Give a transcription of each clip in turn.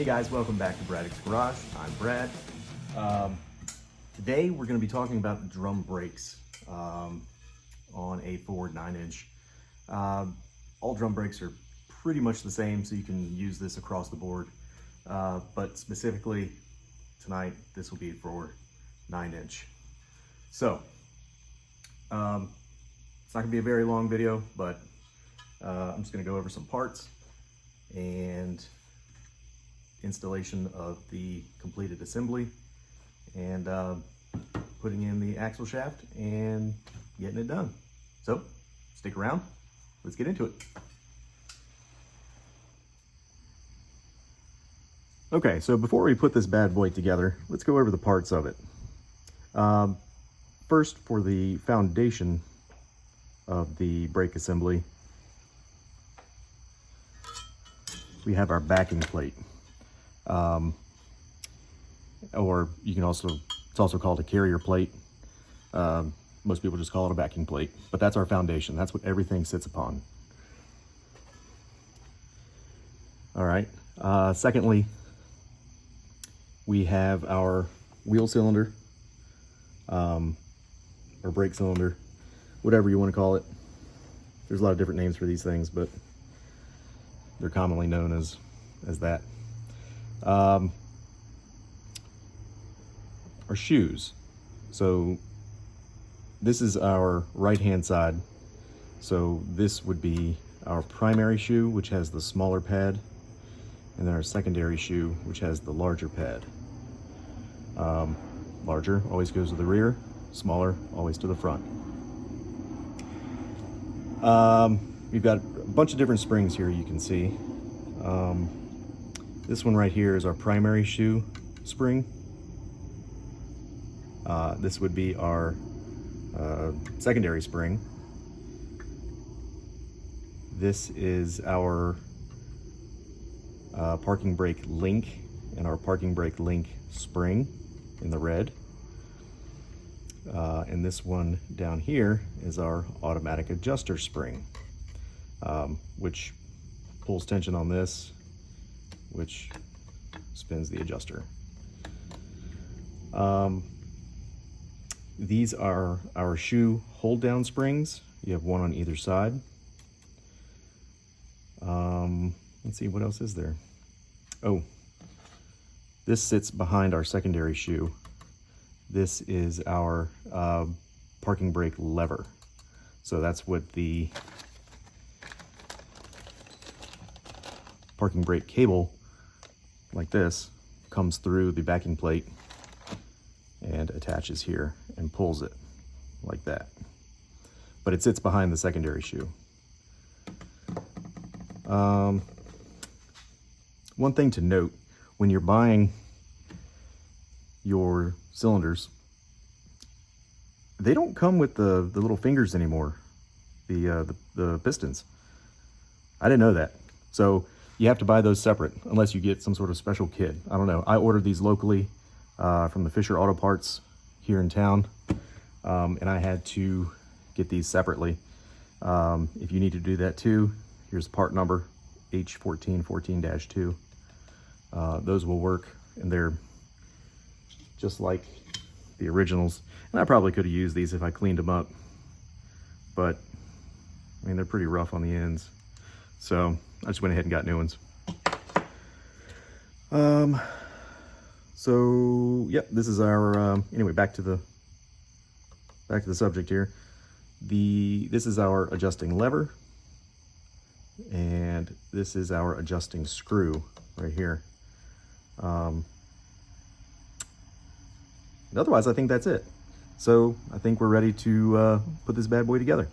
guys, welcome back to Braddock's Garage. I'm Brad. Today we're going to be talking about the drum brakes on a Ford 9-inch. All drum brakes are pretty much the same, so you can use this across the board. But specifically tonight, this will be for 9-inch. So it's not going to be a very long video, but I'm just going to go over some parts and installation of the completed assembly and putting in the axle shaft and getting it done. So stick around, let's get into it. Okay, so before we put this bad boy together, let's go over the parts of it. First, for the foundation of the brake assembly, we have our backing plate. Or you can it's also called a carrier plate. Most people just call it a backing plate, but that's our foundation. That's what everything sits upon. All right. Secondly, we have our wheel cylinder, or brake cylinder, whatever you want to call it. There's a lot of different names for these things, but they're commonly known as that. Our shoes. So this is our right-hand side. So this would be our primary shoe, which has the smaller pad, and then our secondary shoe, which has the larger pad. Larger always goes to the rear, smaller always to the front. We've got a bunch of different springs here you can see. This one right here is our primary shoe spring. This would be our secondary spring. This is our parking brake link and our parking brake link spring in the red. And this one down here is our automatic adjuster spring, which pulls tension on this, which spins the adjuster. These are our shoe hold down springs. You have one on either side. Let's see, what else is there? Oh, this sits behind our secondary shoe. This is our parking brake lever. So that's what the parking brake cable, like this, comes through the backing plate and attaches here and pulls it like that. But it sits behind the secondary shoe. One thing to note, when you're buying your cylinders, they don't come with the little fingers anymore, the pistons. I didn't know that. So you have to buy those separate unless you get some sort of special kit. I don't know. I ordered these locally from the Fisher Auto Parts here in town, and I had to get these separately. If you need to do that too, here's part number H1414-2. Those will work, and they're just like the originals. And I probably could have used these if I cleaned them up, but I mean, they're pretty rough on the ends. So I just went ahead and got new ones. So yep, this is our, anyway, back to the subject here. This is our adjusting lever, and this is our adjusting screw right here. Otherwise, I think that's it. So I think we're ready to put this bad boy together.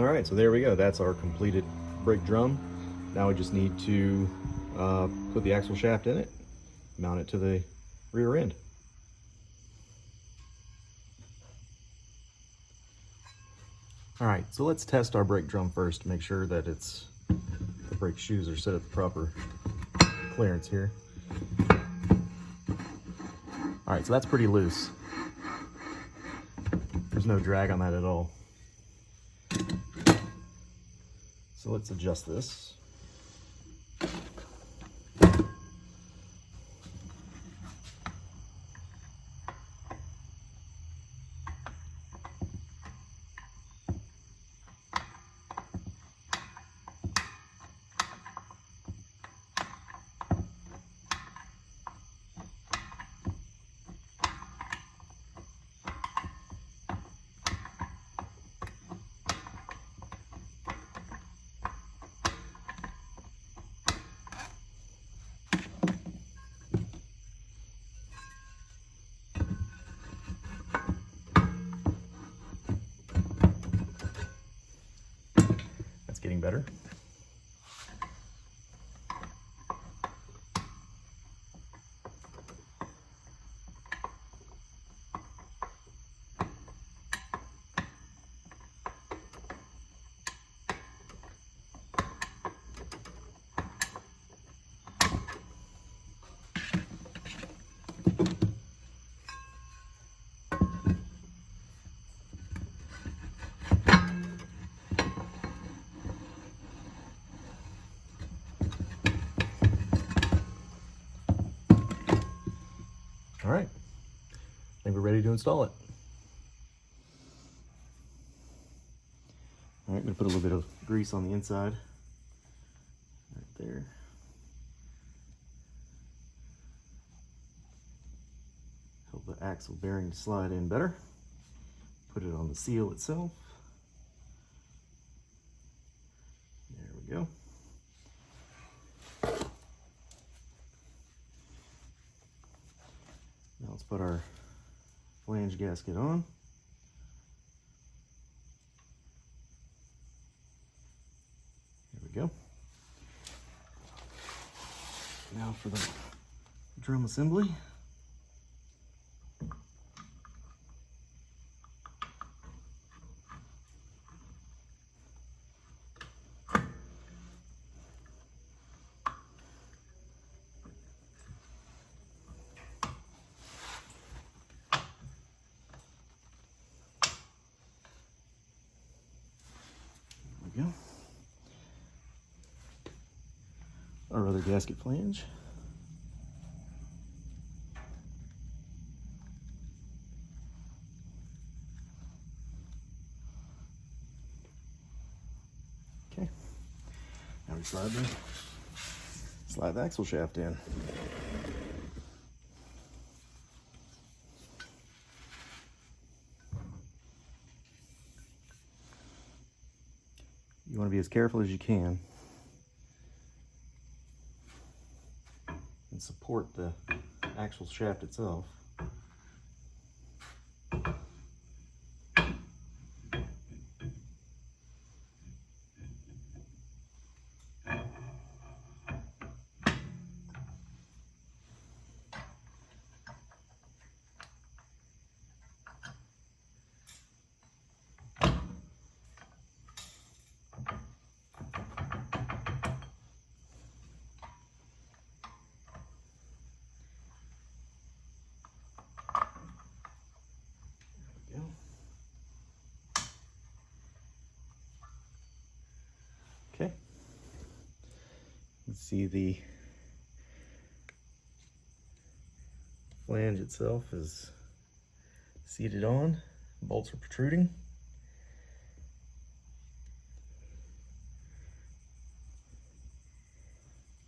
All right, so there we go. That's our completed brake drum. Now we just need to put the axle shaft in it, mount it to the rear end. All right, so let's test our brake drum first to make sure that the brake shoes are set at the proper clearance here. All right, so that's pretty loose. There's no drag on that at all. So let's adjust this. Getting better. All right, I think we're ready to install it. All right, I'm gonna put a little bit of grease on the inside, right there. Help the axle bearing slide in better. Put it on the seal itself. There we go. Now let's put our flange gasket on. There we go. Now for the drum assembly. Go. Our other gasket flange. Okay. Now we slide the axle shaft in. You want to be as careful as you can and support the axle shaft itself. Okay. You can see the flange itself is seated on. Bolts are protruding.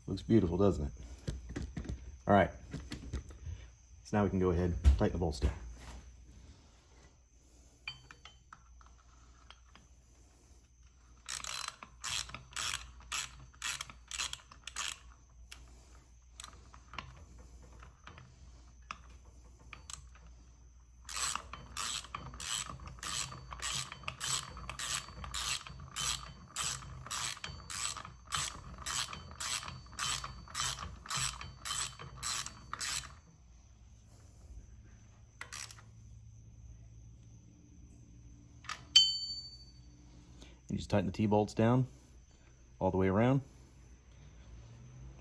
Looks beautiful, doesn't it? All right. So now we can go ahead and tighten the bolts down. You just tighten the T-bolts down all the way around.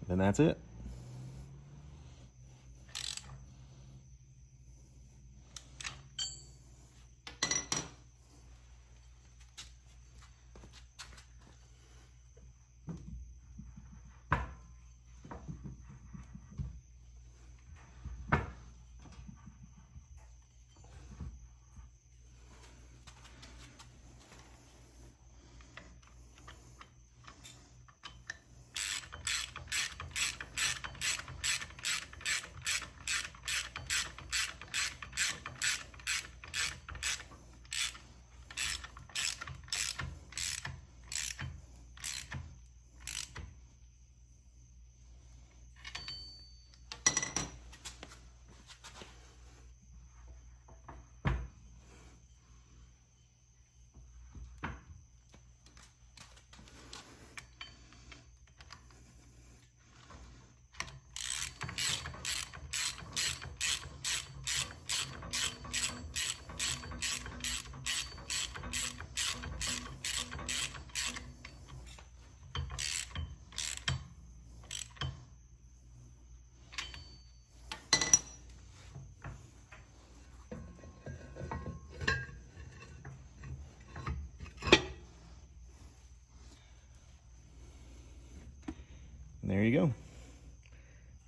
And then that's it. And there you go.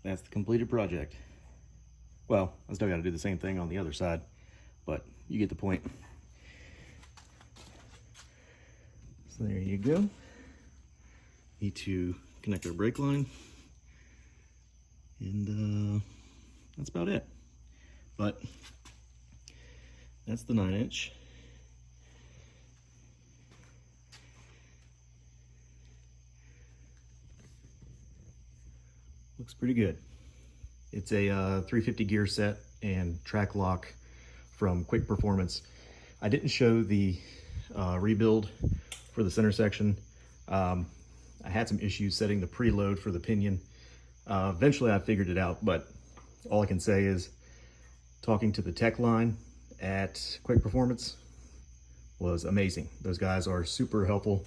That's the completed project. Well, I still got to do the same thing on the other side, but you get the point. So there you go. Need to connect our brake line, and that's about it. But that's the 9-inch. Looks pretty good. It's a 350 gear set and track lock from Quick Performance. I didn't show the rebuild for the center section. I had some issues setting the preload for the pinion. Eventually I figured it out, but all I can say is talking to the tech line at Quick Performance was amazing. Those guys are super helpful.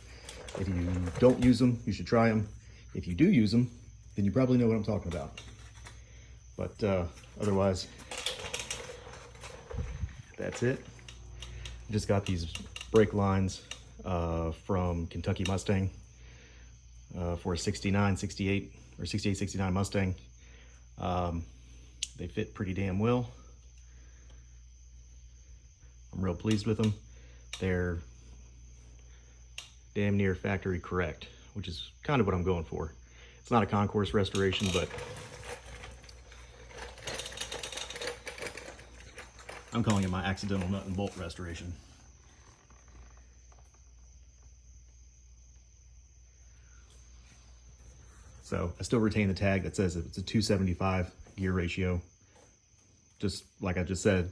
If you don't use them, you should try them. If you do use them, then you probably know what I'm talking about. But otherwise, that's it. I just got these brake lines from Kentucky Mustang for a 69, 68, or 68, 69 Mustang. They fit pretty damn well. I'm real pleased with them. They're damn near factory correct, which is kind of what I'm going for. It's not a concourse restoration, but I'm calling it my accidental nut and bolt restoration. So I still retain the tag that says it's a 275 gear ratio. Just like I just said,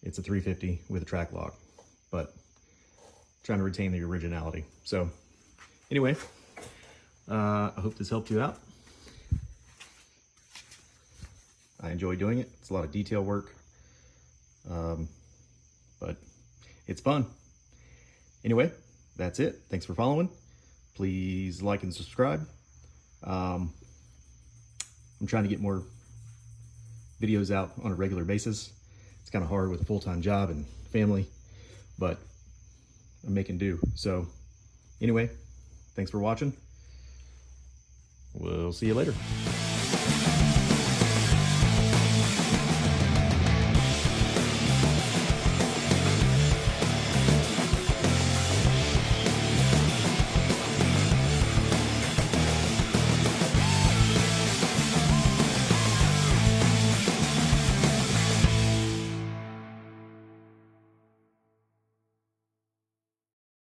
it's a 350 with a track lock, but trying to retain the originality. So anyway, I hope this helped you out. I enjoy doing it. It's a lot of detail work, but it's fun. Anyway, that's it. Thanks for following. Please like and subscribe. I'm trying to get more videos out on a regular basis. It's kind of hard with a full-time job and family, but I'm making do. So anyway, thanks for watching. We'll see you later.